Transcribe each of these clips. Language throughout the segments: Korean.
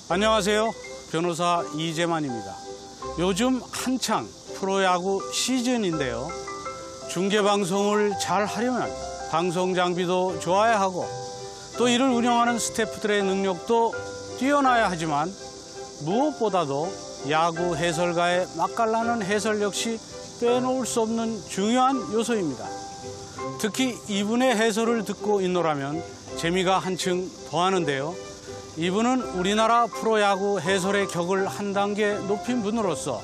안녕하세요. 변호사 이재만입니다. 요즘 한창 프로야구 시즌인데요. 중계방송을 잘 하려면 방송 장비도 좋아야 하고 또 이를 운영하는 스태프들의 능력도 뛰어나야 하지만 무엇보다도 야구 해설가의 맛깔나는 해설 역시 빼놓을 수 없는 중요한 요소입니다. 특히 이분의 해설을 듣고 있노라면 재미가 한층 더하는데요. 이분은 우리나라 프로야구 해설의 격을 한 단계 높인 분으로서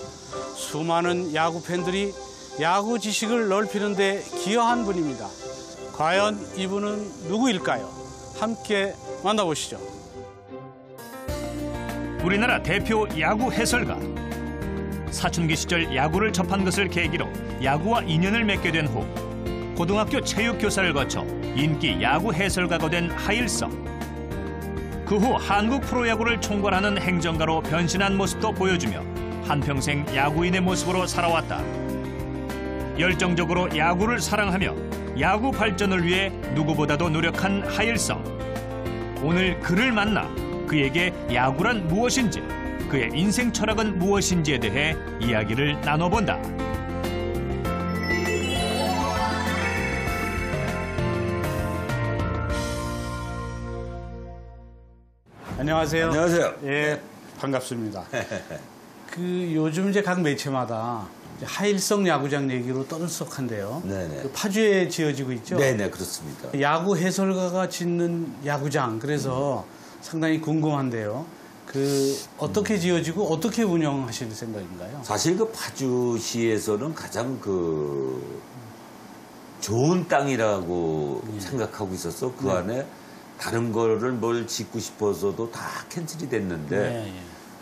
수많은 야구 팬들이 야구 지식을 넓히는 데 기여한 분입니다. 과연 이분은 누구일까요? 함께 만나보시죠. 우리나라 대표 야구 해설가. 사춘기 시절 야구를 접한 것을 계기로 야구와 인연을 맺게 된 후 고등학교 체육교사를 거쳐 인기 야구 해설가가 된 하일성. 그 후 한국 프로야구를 총괄하는 행정가로 변신한 모습도 보여주며 한평생 야구인의 모습으로 살아왔다. 열정적으로 야구를 사랑하며 야구 발전을 위해 누구보다도 노력한 하일성. 오늘 그를 만나 그에게 야구란 무엇인지, 그의 인생 철학은 무엇인지에 대해 이야기를 나눠본다. 안녕하세요. 안녕하세요. 예, 반갑습니다. 그 요즘 이제 각 매체마다 하일성 야구장 얘기로 떠들썩한데요. 네네. 그 파주에 지어지고 있죠. 네네, 그렇습니다. 야구 해설가가 짓는 야구장, 그래서 상당히 궁금한데요. 그 어떻게 지어지고 어떻게 운영하실 생각인가요? 사실 그 파주시에서는 가장 그 좋은 땅이라고 생각하고 있어서 그 안에 다른 거를 뭘 짓고 싶어서도 다 캔슬이 됐는데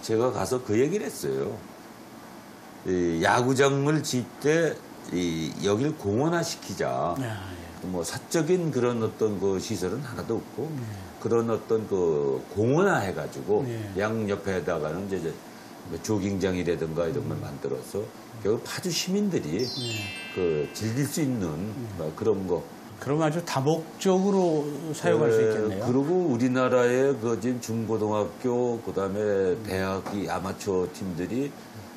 제가 가서 그 얘기를 했어요. 이 야구장을 짓 때 여길 공원화 시키자. 뭐 사적인 그런 어떤 그 시설은 하나도 없고 그런 어떤 그 공원화 해가지고 양 옆에다가는 이제 조깅장이라든가 이런 걸 만들어서 결국 파주 시민들이 그 즐길 수 있는 그런 거. 그럼 아주 다목적으로 사용할 수 있겠네요. 그리고 우리나라의 그 지금 중고등학교 그다음에 대학이 아마추어 팀들이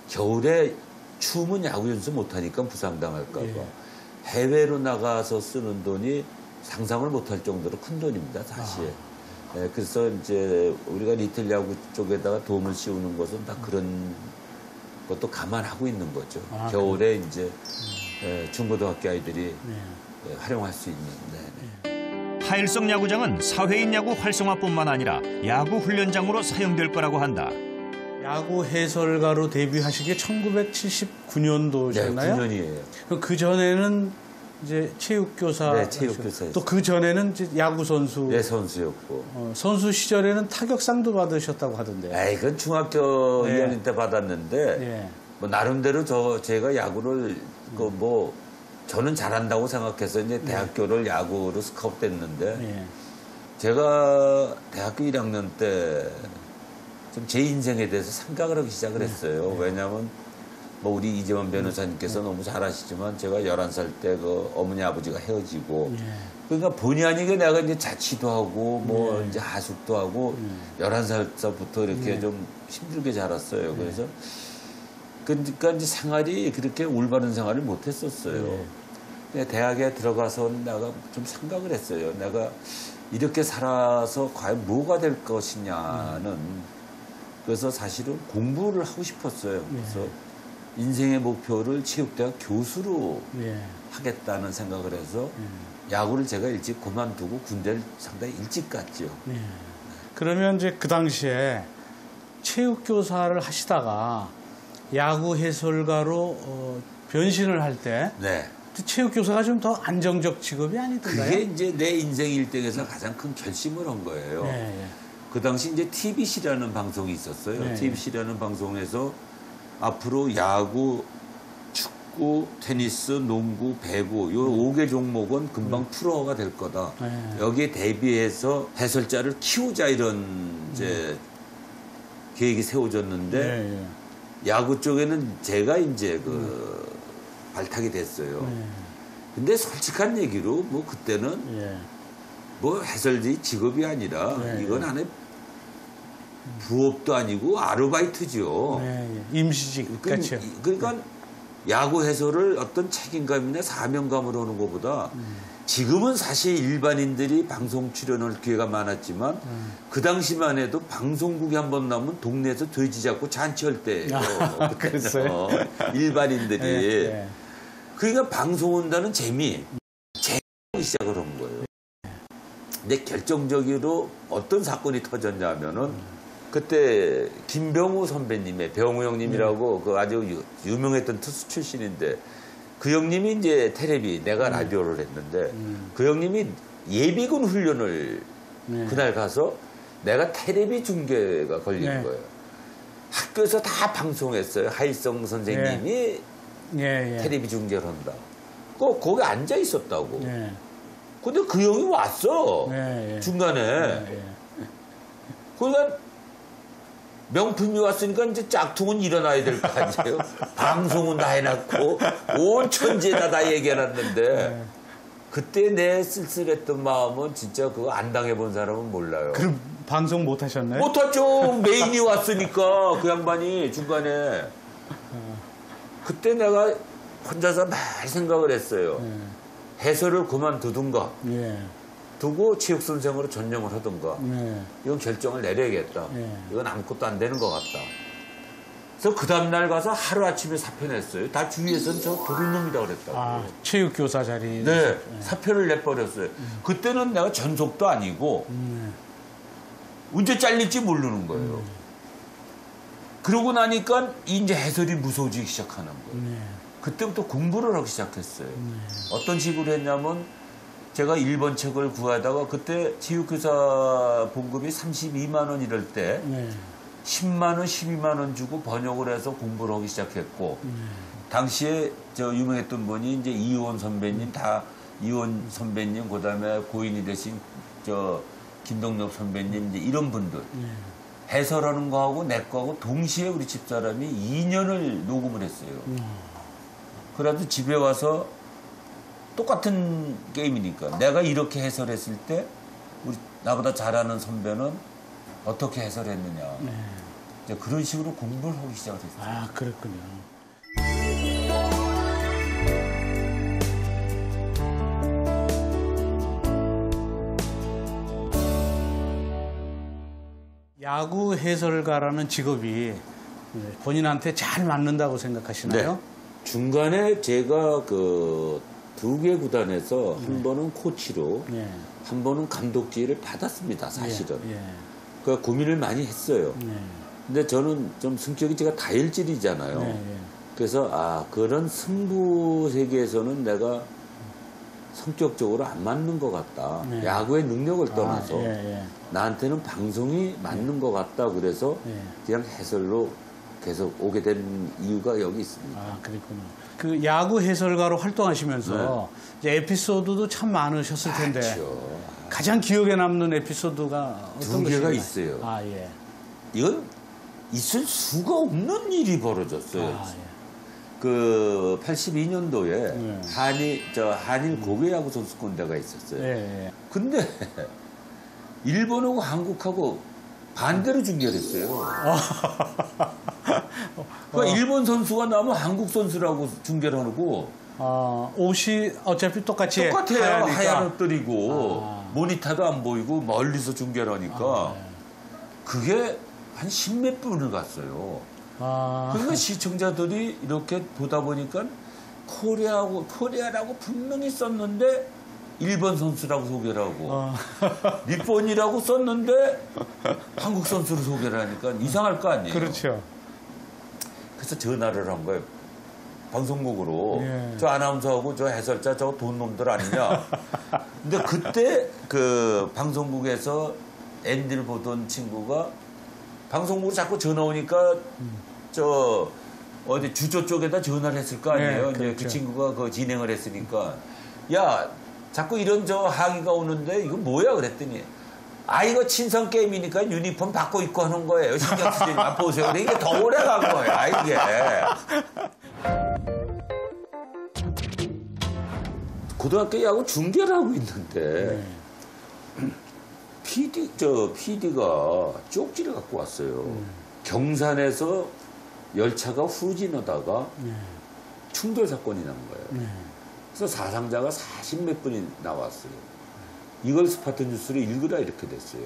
겨울에 추우면 야구 연습 못하니까 부상당할까 봐 해외로 나가서 쓰는 돈이 상상을 못할 정도로 큰 돈입니다, 사실. 그래서 이제 우리가 리틀 야구 쪽에다가 도움을 씌우는 것은 다 그런 것도 감안하고 있는 거죠. 겨울에 이제 중고등학교 아이들이 활용할 수 있는. 하일성 야구장은 사회인 야구 활성화뿐만 아니라 야구 훈련장으로 사용될 거라고 한다. 야구 해설가로 데뷔하신 게 1979년도셨나요? 네, 9년이에요. 그 전에는 이제 체육교사. 네, 체육교사였어요. 또 그 전에는 이제 야구 선수. 네, 선수였고. 선수 시절에는 타격상도 받으셨다고 하던데요. 에이, 그건 중학교 2학년 때 받았는데, 뭐 나름대로 제가 야구를 저는 잘한다고 생각해서 이제 대학교를 야구로 스카웃 됐는데, 제가 대학교 1학년 때 좀 제 인생에 대해서 생각을 하기 시작을 했어요. 왜냐하면 뭐 우리 이재만 변호사님께서 너무 잘 아시지만 제가 11살 때 그 어머니 아버지가 헤어지고 그러니까 본의 아니게 내가 이제 자취도 하고 뭐 이제 하숙도 하고 11살부터 이렇게 좀 힘들게 자랐어요. 그래서 그러니까 이제 생활이 그렇게 올바른 생활을 못 했었어요. 대학에 들어가서 내가 좀 생각을 했어요. 내가 이렇게 살아서 과연 뭐가 될 것이냐는 그래서 사실은 공부를 하고 싶었어요. 그래서 인생의 목표를 체육대학 교수로 하겠다는 생각을 해서 야구를 제가 일찍 그만두고 군대를 상당히 일찍 갔죠. 그러면 이제 그 당시에 체육교사를 하시다가 야구 해설가로 변신을 할 때 체육교사가 좀 더 안정적 직업이 아니던가요? 그게 이제 내 인생 일등에서 가장 큰 결심을 한 거예요. 그 당시 이제 TBC라는 방송이 있었어요. TBC라는 방송에서 앞으로 야구, 축구, 테니스, 농구, 배구 요 5개 종목은 금방 프로가 될 거다. 여기에 대비해서 해설자를 키우자 이런 이제 계획이 세워졌는데 야구 쪽에는 제가 이제 그 발탁이 됐어요. 근데 솔직한 얘기로 뭐 그때는 뭐 해설지 직업이 아니라 이건 안에 부업도 아니고 아르바이트죠. 네, 임시직. 그렇죠. 그러니까 야구 해설을 어떤 책임감이나 사명감으로 하는 것보다 지금은 사실 일반인들이 방송 출연할 기회가 많았지만 그 당시만 해도 방송국에 한 번 나오면 동네에서 돼지 잡고 잔치할 때예요. 그랬어요? 일반인들이. 네. 그러니까 방송 온다는 재미 시작을 한 거예요. 근데 결정적으로 어떤 사건이 터졌냐면은 그때 김병우 선배님의 병우 형님이라고 그 아주 유명했던 투수 출신인데 그 형님이 이제 텔레비 내가 라디오를 했는데 그 형님이 예비군 훈련을 그날 가서 내가 텔레비 중계가 걸린 거예요. 학교에서 다 방송했어요. 하일성 선생님이 텔레비 중계를 한다. 거기 앉아 있었다고. 근데 그 형이 왔어. 중간에. 그러니까 명품이 왔으니까 이제 짝퉁은 일어나야 될 거 아니에요. 방송은 다 해놨고 온 천지에다 다 얘기해놨는데 그때 내 쓸쓸했던 마음은 진짜 그거 안 당해본 사람은 몰라요. 그럼 방송 못 하셨나요? 못했죠. 메인이 왔으니까 그 양반이 중간에. 그때 내가 혼자서 막 생각을 했어요. 해설을 그만두든가 두고 체육선생으로 전념을 하든가 이건 결정을 내려야겠다. 이건 아무것도 안 되는 것 같다. 그래서 그 다음날 가서 하루아침에 사표 냈어요. 다 주위에서는 저 도둑놈이다 그랬다고. 아, 체육교사 자리. 네, 사표를 내버렸어요. 그때는 내가 전속도 아니고 언제 잘릴지 모르는 거예요. 그러고 나니까 이제 해설이 무서워지기 시작하는 거예요. 그때부터 공부를 하기 시작했어요. 어떤 식으로 했냐면 제가 1번 책을 구하다가 그때 체육교사 봉급이 32만 원 이럴 때 10만 원, 12만 원 주고 번역을 해서 공부를 하기 시작했고 당시에 저 유명했던 분이 이제 이효원 선배님, 이효원 선배님, 그다음에 고인이 되신 저 김동엽 선배님 이제 이런 분들 해설하는 거하고 내 거하고 동시에 우리 집사람이 2년을 녹음을 했어요. 그래도 집에 와서 똑같은 게임이니까 내가 이렇게 해설했을 때 우리 나보다 잘하는 선배는 어떻게 해설했느냐. 이제 그런 식으로 공부를 하기 시작을 했어요. 아, 그렇군요. 야구 해설가라는 직업이 본인한테 잘 맞는다고 생각하시나요? 네. 중간에 제가 그 2개 구단에서 한 번은 코치로 한 번은 감독직을 받았습니다. 사실은. 그러니까 고민을 많이 했어요. 근데 저는 좀 성격이 제가 다혈질이잖아요. 그래서 그런 승부 세계에서는 내가 성격적으로 안 맞는 것 같다. 야구의 능력을 떠나서 나한테는 방송이 맞는 것 같다. 그래서 그냥 해설로 계속 오게 된 이유가 여기 있습니다. 아, 그렇군요. 그 야구 해설가로 활동하시면서 이제 에피소드도 참 많으셨을 텐데 그렇죠. 가장 기억에 남는 에피소드가 어떤 2개가 것인가요? 있어요. 아, 예. 이건 있을 수가 없는 일이 벌어졌어요. 아, 예. 그 82년도에 한일 고교야구 선수권대가 있었어요. 근데 일본하고 한국하고 반대로 중계를 했어요. 그러니까 일본 선수가 나오면 한국 선수라고 중계를 하고 옷이 어차피 똑같아요. 하얀 옷들이고 모니터도 안 보이고 멀리서 중계를 하니까 그게 한 10몇 분을 갔어요. 그러니까 시청자들이 이렇게 보다 보니까 코리아라고 분명히 썼는데 일본 선수라고 소개를 하고 니폰이라고 썼는데 한국 선수로 소개를 하니까 이상할 거 아니에요. 그렇죠. 그래서 전화를 한 거예요. 방송국으로. 저 아나운서하고 저 해설자 저거 돈 놈들 아니냐. 근데 그때 그 방송국에서 앤디를 보던 친구가 방송국으로 자꾸 전화 오니까 저 어디 주조 쪽에다 전화를 했을 거 아니에요. 이제 그렇죠. 그 친구가 그 진행을 했으니까 야 자꾸 이런 저 항의가 오는데 이거 뭐야 그랬더니 이거 친선 게임이니까 유니폼 바꿔 입고 하는 거예요. 신경 쓰지 마 보세요. 근데 이게 더 오래 간 거야 이게. 고등학교 야구 중계를 하고 있는데 PD가 쪽지를 갖고 왔어요. 경산에서 열차가 후진하다가 충돌 사건이 난 거예요. 그래서 사상자가 40몇 분이 나왔어요. 이걸 스파트 뉴스로 읽으라 이렇게 됐어요.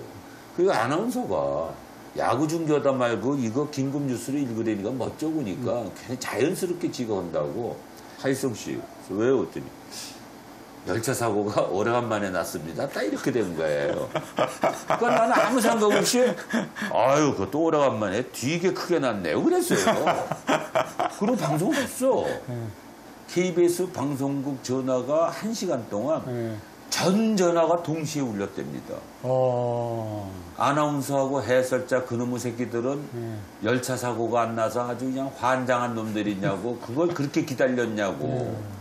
그리고 아나운서가 야구 중계하다 말고 이거 긴급 뉴스로 읽으라니까 멋쩍으니까 그냥 자연스럽게 지가 한다고. 하일성 씨, 왜 어떠니? 열차 사고가 오래간만에 났습니다. 딱 이렇게 된 거예요. 그러니까 나는 아무 생각 없이 아유 그것도 오래간만에 되게 크게 났네요. 그랬어요. 그리고 방송 했어. KBS 방송국 전화가 1시간 동안 전 전화가 동시에 울렸답니다. 아나운서하고 해설자 그놈의 새끼들은 열차 사고가 안 나서 아주 그냥 환장한 놈들이냐고 그걸 그렇게 기다렸냐고.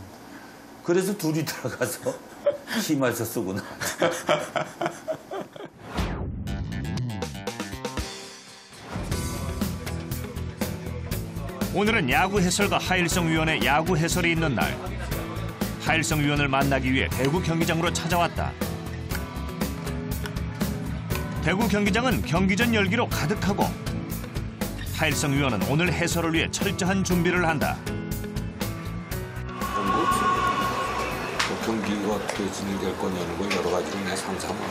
그래서 둘이 들어가서 힘알서 쓰고 나왔죠. 오늘은 야구 해설가 하일성 위원의 야구 해설이 있는 날. 하일성 위원을 만나기 위해 대구 경기장으로 찾아왔다. 대구 경기장은 경기전 열기로 가득하고 하일성 위원은 오늘 해설을 위해 철저한 준비를 한다. 경기가 어떻게 진행될 거냐는 걸 여러 가지로 내 상상하고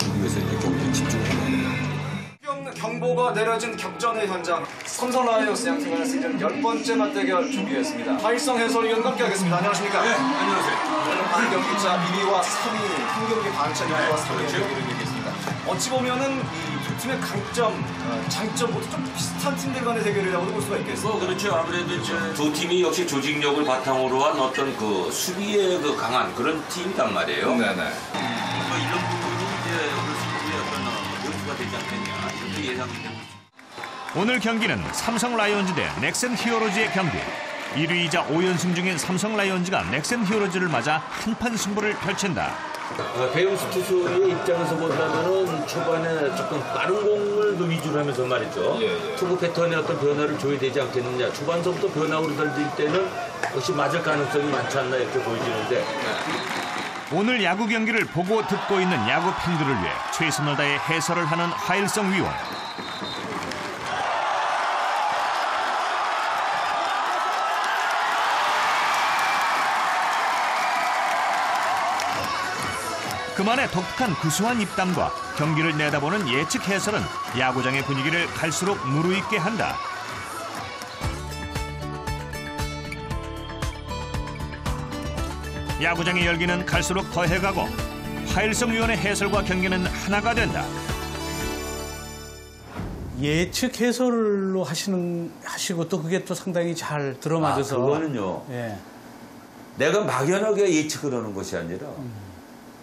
그러기 위해서 이제 경기에 집중하는 경보가 내려진 격전의 현장 삼성 라이온스 양팀은 시즌 10번째 맞대결 준비했습니다. 하일성 해설위원과 함께하겠습니다. 안녕하십니까? 네, 안녕하세요. 오늘 반 경기차 1위와 3위, 한 경기 반차 1위와 3위의 경기를 이기겠습니다. 어찌 보면은 이 두 팀의 강점, 장점 모두 좀 비슷한 팀들 간의 대결이라고도 볼 수가 있겠습니다. 그렇죠. 아무래도 이제 두 팀이 역시 조직력을 바탕으로 한 어떤 그 수비에 그 강한 그런 팀이란 말이에요. 네네. 이런 부분이 이제 오늘 승부의 어떤 변수가 되지 않겠냐 이렇게 예상됩니다. 오늘 경기는 삼성 라이온즈 대 넥센 히어로즈의 경기. 1위이자 5연승 중인 삼성 라이온즈가 넥센 히어로즈를 맞아 한판 승부를 펼친다. 배용수 투수의 입장에서 본다면은 초반에 조금 빠른 공을 그 위주로 하면서 말이죠. 투구 패턴의 어떤 변화를 줘야 되지 않겠느냐. 초반서부터 변화로 던질 때는 역시 맞을 가능성이 많지 않나 이렇게 보여지는데. 오늘 야구 경기를 보고 듣고 있는 야구 팬들을 위해 최선을 다해 해설을 하는 하일성 위원. 그만의 독특한 구수한 입담과 경기를 내다보는 예측 해설은 야구장의 분위기를 갈수록 무르익게 한다. 야구장의 열기는 갈수록 더해가고 하일성 위원의 해설과 경기는 하나가 된다. 예측 해설로 하시고 또 그게 또 상당히 잘 들어맞아서. 그거는요. 예. 내가 막연하게 예측을 하는 것이 아니라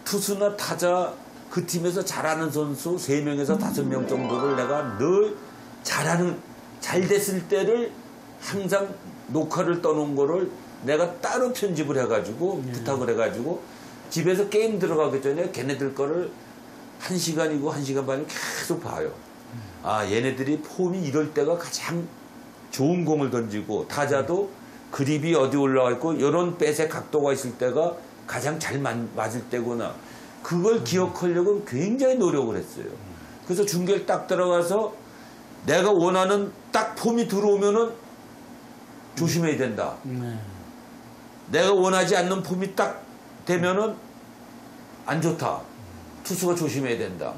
투수나 타자 그 팀에서 잘하는 선수 3명에서 5명 정도를 내가 늘 잘 됐을 때를 항상 녹화를 떠놓은 거를 내가 따로 편집을 해가지고 부탁을 해가지고 집에서 게임 들어가기 전에 걔네들 거를 1시간이고 1시간 반을 계속 봐요. 아 얘네들이 폼이 이럴 때가 가장 좋은 공을 던지고 타자도 그립이 어디 올라와 있고 이런 뱃의 각도가 있을 때가 가장 잘 맞을 때구나. 그걸 기억하려고 굉장히 노력을 했어요. 그래서 중계를 딱 들어가서 내가 원하는 딱 폼이 들어오면은 조심해야 된다. 내가 원하지 않는 폼이 딱 되면은 안 좋다. 투수가 조심해야 된다.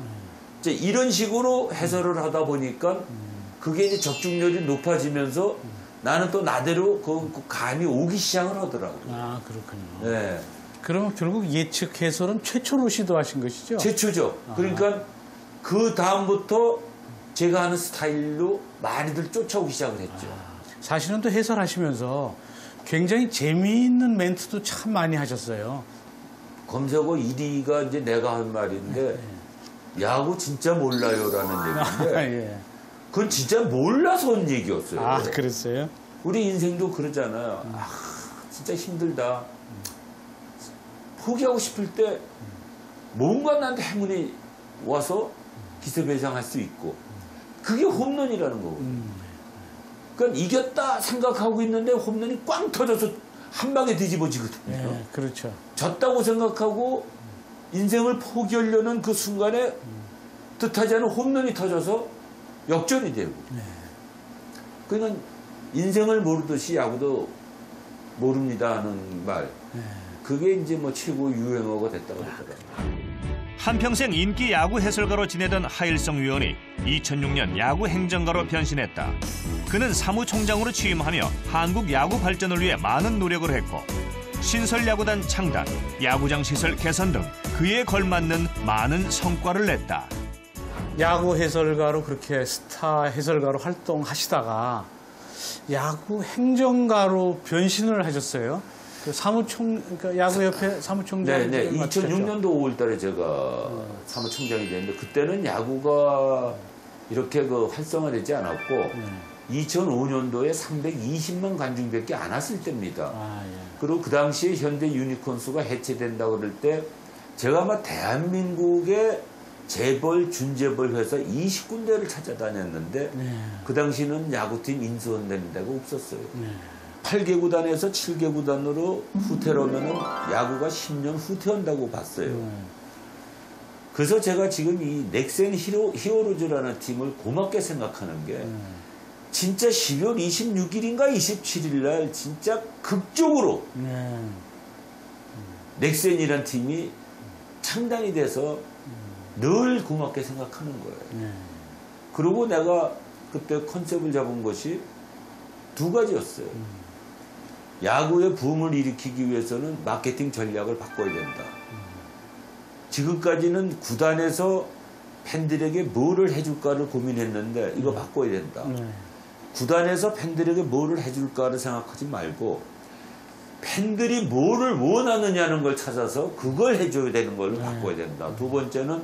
이제 이런 식으로 해설을 하다 보니까 그게 이제 적중률이 높아지면서 나는 또 나대로 그 감이 오기 시작을 하더라고요. 아, 그렇군요. 네. 그러면 결국 예측 해설은 최초로 시도하신 것이죠? 최초죠. 그러니까 그 다음부터 제가 하는 스타일로 많이들 쫓아오기 시작을 했죠. 사실은 또 해설하시면서 굉장히 재미있는 멘트도 참 많이 하셨어요. 검색어 1위가 이제 내가 한 말인데 야구 진짜 몰라요라는 얘기인데 예. 그건 진짜 몰라서 한 얘기였어요. 아, 그랬어요? 우리 인생도 그러잖아요. 아, 진짜 힘들다. 포기하고 싶을 때 뭔가 나한테 행운이 와서 기세배상할 수 있고 그게 홈런이라는 거거든요. 그러니까 이겼다 생각하고 있는데 홈런이 꽝 터져서 한 방에 뒤집어지거든요. 네, 그렇죠. 졌다고 생각하고 인생을 포기하려는 그 순간에 뜻하지 않은 홈런이 터져서 역전이 되고. 그냥 인생을 모르듯이 야구도 모릅니다 하는 말. 그게 이제 뭐 최고 유행어가 됐다고 그러더라고요. 한평생 인기 야구 해설가로 지내던 하일성 위원이 2006년 야구 행정가로 변신했다. 그는 사무총장으로 취임하며 한국 야구 발전을 위해 많은 노력을 했고 신설 야구단 창단, 야구장 시설 개선 등 그에 걸맞는 많은 성과를 냈다. 야구 해설가로 그렇게 스타 해설가로 활동하시다가 야구 행정가로 변신을 하셨어요. 그 그러니까 야구협회 사무총장. 네, 2006년도 5월달에 제가 사무총장이 됐는데 그때는 야구가 이렇게 그 활성화되지 않았고 2005년도에 320만 관중밖에 안 왔을 때입니다. 그리고 그 당시에 현대 유니콘스가 해체된다고 그럴 때 제가 아마 대한민국의 재벌, 준재벌 회사 20군데를 찾아다녔는데 그 당시는 야구팀 인수한다는 데가 없었어요. 8개 구단에서 7개 구단으로 후퇴를 하면은 야구가 10년 후퇴한다고 봤어요. 그래서 제가 지금 이 넥센 히어로즈라는 팀을 고맙게 생각하는 게 진짜 12월 26일인가 27일 날 진짜 극적으로 넥센이라는 팀이 창단이 돼서 늘 고맙게 생각하는 거예요. 그리고 내가 그때 컨셉을 잡은 것이 두 가지였어요. 야구의 붐을 일으키기 위해서는 마케팅 전략을 바꿔야 된다. 지금까지는 구단에서 팬들에게 뭐를 해줄까를 고민했는데 이거 바꿔야 된다. 구단에서 팬들에게 뭐를 해줄까를 생각하지 말고 팬들이 뭐를 원하느냐는 걸 찾아서 그걸 해줘야 되는 걸 바꿔야 된다. 두 번째는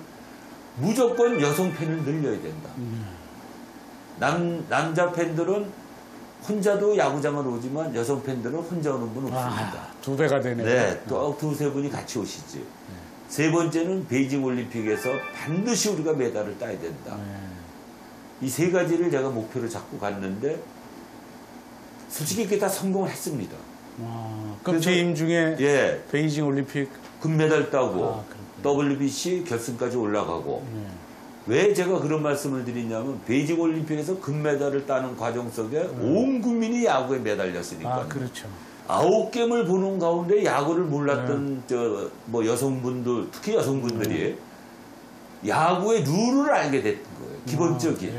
무조건 여성 팬을 늘려야 된다. 남자 팬들은 혼자도 야구장을 오지만 여성 팬들은 혼자 오는 분 없습니다. 2배가 되네요. 네, 또 두세 분이 같이 오시지. 세 번째는 베이징 올림픽에서 반드시 우리가 메달을 따야 된다. 이 세 가지를 제가 목표로 잡고 갔는데 솔직히 그게 다 성공을 했습니다. 그럼 재임 중에 예, 베이징 올림픽 금메달 따고 WBC 결승까지 올라가고 왜 제가 그런 말씀을 드리냐면 베이징 올림픽에서 금메달을 따는 과정 속에 온 국민이 야구에 매달렸으니까. 그렇죠. 9게임을 보는 가운데 야구를 몰랐던 뭐 여성분들, 특히 여성분들이 야구의 룰을 알게 됐던 거예요. 기본적인.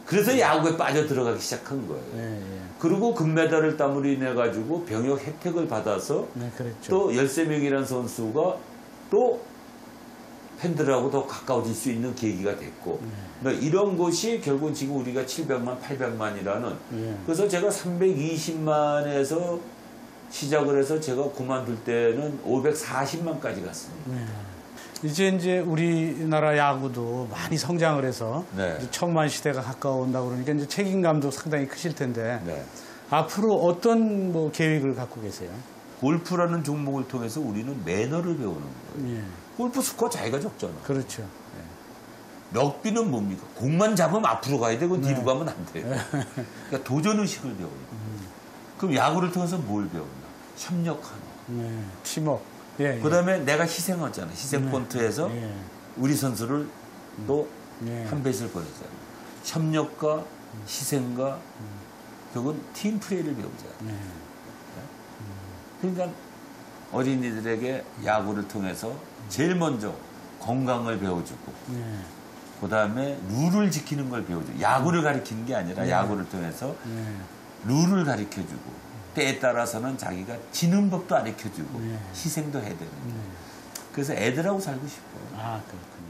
그래서 야구에 빠져 들어가기 시작한 거예요. 그리고 금메달을 땀으로 인해 가지고 병역 혜택을 받아서 또 13명이라는 선수가 또 팬들하고 더 가까워질 수 있는 계기가 됐고 그러니까 이런 것이 결국 지금 우리가 700만, 800만이라는 그래서 제가 320만에서 시작을 해서 제가 그만둘 때는 540만까지 갔습니다. 이제 우리나라 야구도 많이 성장을 해서 천만 시대가 가까워온다고 그러니까 이제 책임감도 상당히 크실 텐데 앞으로 어떤 뭐 계획을 갖고 계세요? 골프라는 종목을 통해서 우리는 매너를 배우는 거예요. 골프 스코어 자기가 적잖아. 그렇죠. 럭비는 뭡니까? 공만 잡으면 앞으로 가야 되고 뒤로 가면 안 돼요. 그러니까 도전의식을 배워요. 그럼 야구를 통해서 뭘 배웠나? 협력하는. 팀워크. 그 다음에 내가 희생하잖아. 희생폰트에서 우리 선수를 또 한 배를 보내잖아. 협력과 희생과 결국은 팀플레이를 배우잖아. 그러니까 어린이들에게 야구를 통해서 제일 먼저 건강을 배워주고 그 다음에 룰을 지키는 걸 배워주고 야구를 가르치는 게 아니라 야구를 통해서 룰을 가르쳐주고 때에 따라서는 자기가 지는 법도 가르쳐주고 희생도 해야 되는 거예요. 그래서 애들하고 살고 싶어요. 그렇군요.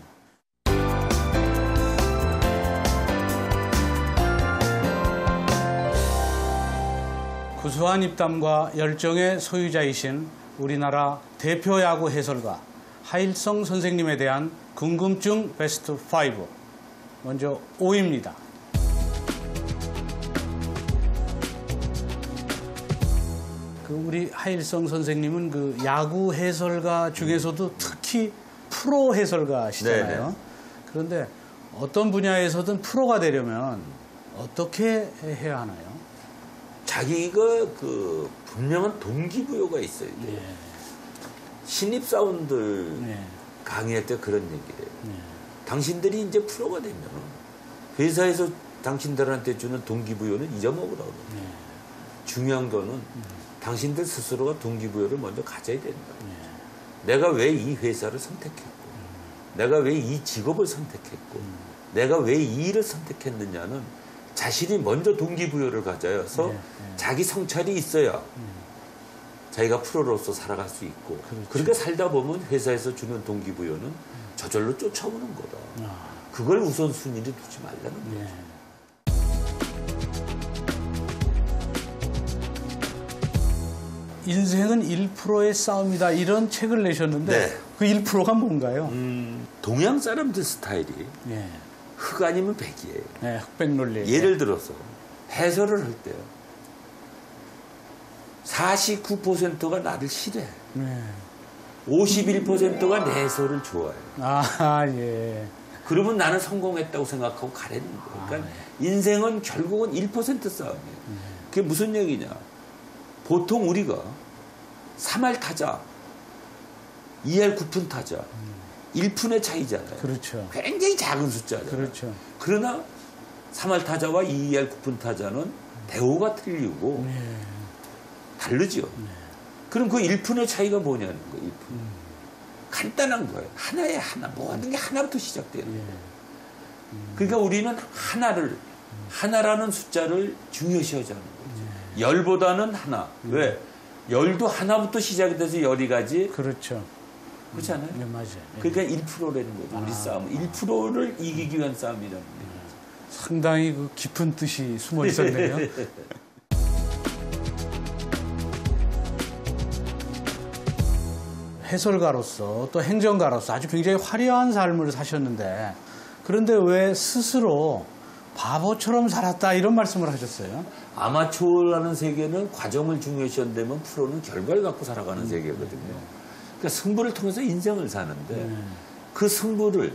구수한 입담과 열정의 소유자이신 우리나라 대표 야구 해설가 하일성 선생님에 대한 궁금증 베스트 5. 먼저 5입니다. 우리 하일성 선생님은 그 야구 해설가 중에서도 특히 프로 해설가시잖아요. 그런데 어떤 분야에서든 프로가 되려면 어떻게 해야 하나요? 자기가 그 분명한 동기부여가 있어야 돼요. 신입사원들 강의할 때 그런 얘기를 해요. 당신들이 이제 프로가 되면 회사에서 당신들한테 주는 동기부여는 잊어먹으라고 그래요. 중요한 거는 당신들 스스로가 동기부여를 먼저 가져야 된다. 내가 왜 이 회사를 선택했고 내가 왜 이 직업을 선택했고 내가 왜 이 일을 선택했느냐는 자신이 먼저 동기부여를 가져서 자기 성찰이 있어야 자기가 프로로서 살아갈 수 있고 그렇죠. 그렇게 살다 보면 회사에서 주는 동기부여는 저절로 쫓아오는 거다. 그걸 우선순위를 두지 말라는 거죠. 인생은 1%의 싸움이다 이런 책을 내셨는데 그 1%가 뭔가요? 동양 사람들 스타일이 흑 아니면 백이에요. 네, 흑백 논리. 예를 들어서 해설을 할 때요. 49%가 나를 싫어해. 51%가 내 해설을 좋아해요. 아, 예. 그러면 나는 성공했다고 생각하고 가라는 거예요. 그러니까 인생은 결국은 1% 싸움이에요. 그게 무슨 얘기냐. 보통 우리가 3할 타자, 2할 9푼 타자, 1푼의 차이잖아요. 그렇죠. 굉장히 작은 숫자잖아요. 그렇죠. 그러나 3할 타자와 2할 9푼 타자는 대우가 틀리고 다르죠. 그럼 그 1푼의 차이가 뭐냐는 거예요. 1푼. 간단한 거예요. 하나에 하나. 모든 게 하나부터 시작되는 거예요. 그러니까 우리는 하나라는 숫자를 중요시하지 않는 거죠. 열보다는 하나. 왜? 열도 하나부터 시작이 돼서 열이 가지. 그렇죠. 그렇지 않아요? 네, 맞아요. 그러니까 1%라는 거죠. 우리 싸움. 1%를 이기기 위한 싸움이라는 거죠. 상당히 그 깊은 뜻이 숨어 있었네요. 해설가로서 또 행정가로서 아주 굉장히 화려한 삶을 사셨는데 그런데 왜 스스로 바보처럼 살았다 이런 말씀을 하셨어요? 아마추어라는 세계는 과정을 중요시한다면 프로는 결과를 갖고 살아가는 세계거든요. 그러니까 승부를 통해서 인생을 사는데 그 승부를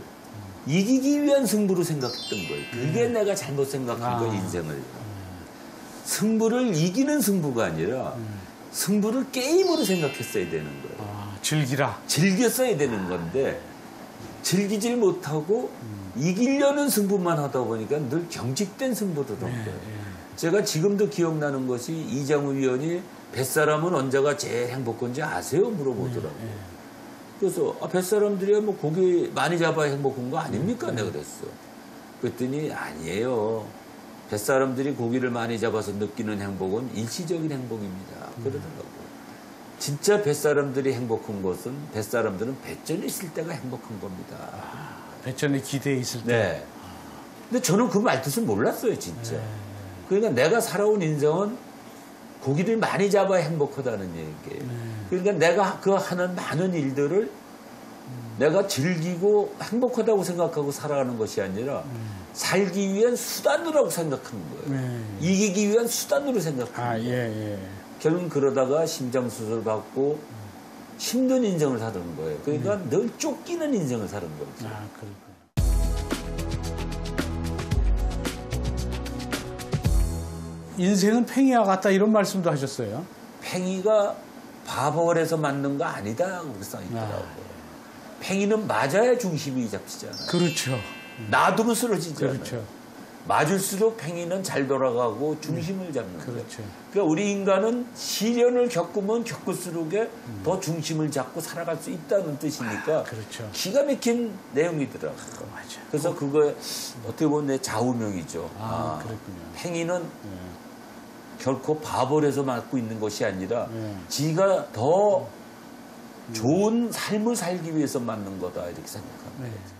이기기 위한 승부로 생각했던 거예요. 그게 내가 잘못 생각한 거예요, 인생을. 승부를 이기는 승부가 아니라 승부를 게임으로 생각했어야 되는 거예요. 즐기라. 즐겼어야 되는 건데 즐기질 못하고 이기려는 승부만 하다 보니까 늘 경직된 승부도 된 거예요. 제가 지금도 기억나는 것이 이장우 위원이 뱃사람은 언제가 제일 행복한지 아세요? 물어보더라고요. 그래서 뱃사람들이 뭐 고기 많이 잡아야 행복한 거 아닙니까? 내가 그랬어. 그랬더니 아니에요. 뱃사람들이 고기를 많이 잡아서 느끼는 행복은 일시적인 행복입니다. 그러더라고요. 진짜 뱃사람들이 행복한 것은 뱃사람들은 배전에 있을 때가 행복한 겁니다. 배전에 기대에 있을 때. 네. 근데 저는 그 말뜻을 몰랐어요, 진짜. 그러니까 내가 살아온 인생은 고기를 많이 잡아야 행복하다는 얘기예요. 그러니까 내가 그 하는 많은 일들을 내가 즐기고 행복하다고 생각하고 살아가는 것이 아니라 살기 위한 수단으로 생각하는 거예요. 이기기 위한 수단으로 생각하는 거예요. 결국은 그러다가 심장수술 받고 힘든 인생을 사는 거예요. 그러니까 늘 쫓기는 인생을 사는 거죠. 그렇군요. 인생은 팽이와 같다 이런 말씀도 하셨어요. 팽이가 바벌에서 맞는 거 아니다 그렇게 써있더라고요. 팽이는 맞아야 중심이 잡히잖아요. 그렇죠. 놔두면 쓰러지잖아요. 그렇죠. 맞을수록 팽이는 잘 돌아가고 중심을 잡는 거예요. 그렇죠. 그러니까 우리 인간은 시련을 겪으면 겪을수록 더 중심을 잡고 살아갈 수 있다는 뜻이니까 그렇죠. 기가 막힌 내용이더라고요. 맞아. 그래서 그거 어떻게 보면 내 좌우명이죠. 그렇군요. 팽이는 결코 바벌에서 맞고 있는 것이 아니라 지가 더 좋은 삶을 살기 위해서 맞는 거다 이렇게 생각합니다.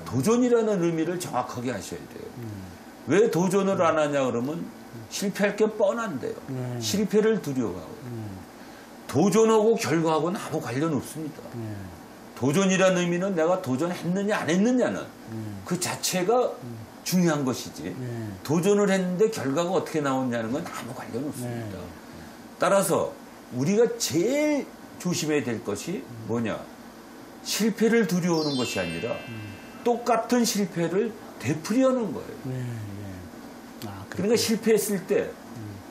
도전이라는 의미를 정확하게 하셔야 돼요. 왜 도전을 안 하냐 그러면 실패할 게 뻔한데요. 실패를 두려워하고. 도전하고 결과하고는 아무 관련 없습니다. 도전이라는 의미는 내가 도전했느냐 안 했느냐는 그 자체가 중요한 것이지 도전을 했는데 결과가 어떻게 나오냐는 건 아무 관련 없습니다. 따라서 우리가 제일 조심해야 될 것이 뭐냐. 실패를 두려워하는 것이 아니라 똑같은 실패를 되풀이하는 거예요. 그러니까 실패했을 때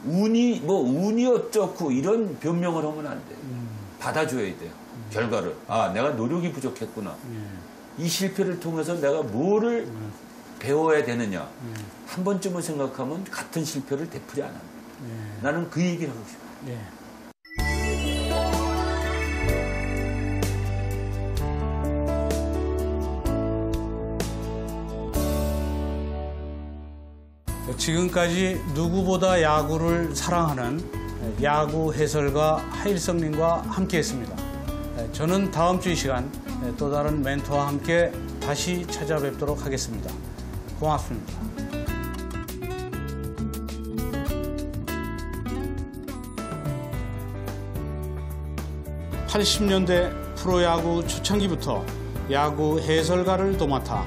운이 어쩌고 이런 변명을 하면 안 돼요. 받아줘야 돼요. 결과를. 아, 내가 노력이 부족했구나. 이 실패를 통해서 내가 뭐를 배워야 되느냐. 한 번쯤은 생각하면 같은 실패를 되풀이 안 합니다. 나는 그 얘기를 하고 싶어요. 지금까지 누구보다 야구를 사랑하는 야구 해설가 하일성님과 함께했습니다. 저는 다음 주 이 시간 또 다른 멘토와 함께 다시 찾아뵙도록 하겠습니다. 고맙습니다. 80년대 프로야구 초창기부터 야구 해설가를 도맡아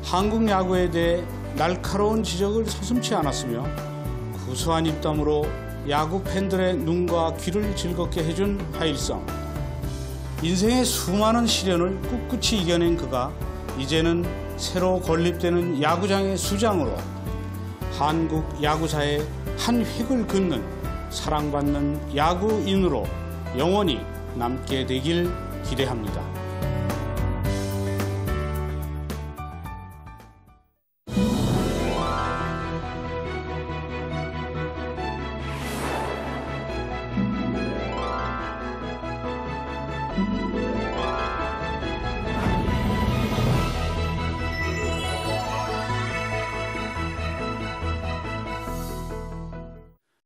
한국 야구에 대해 날카로운 지적을 서슴지 않았으며 구수한 입담으로 야구 팬들의 눈과 귀를 즐겁게 해준 하일성. 인생의 수많은 시련을 꿋꿋이 이겨낸 그가 이제는 새로 건립되는 야구장의 수장으로 한국 야구사의 한 획을 긋는 사랑받는 야구인으로 영원히 남게 되길 기대합니다.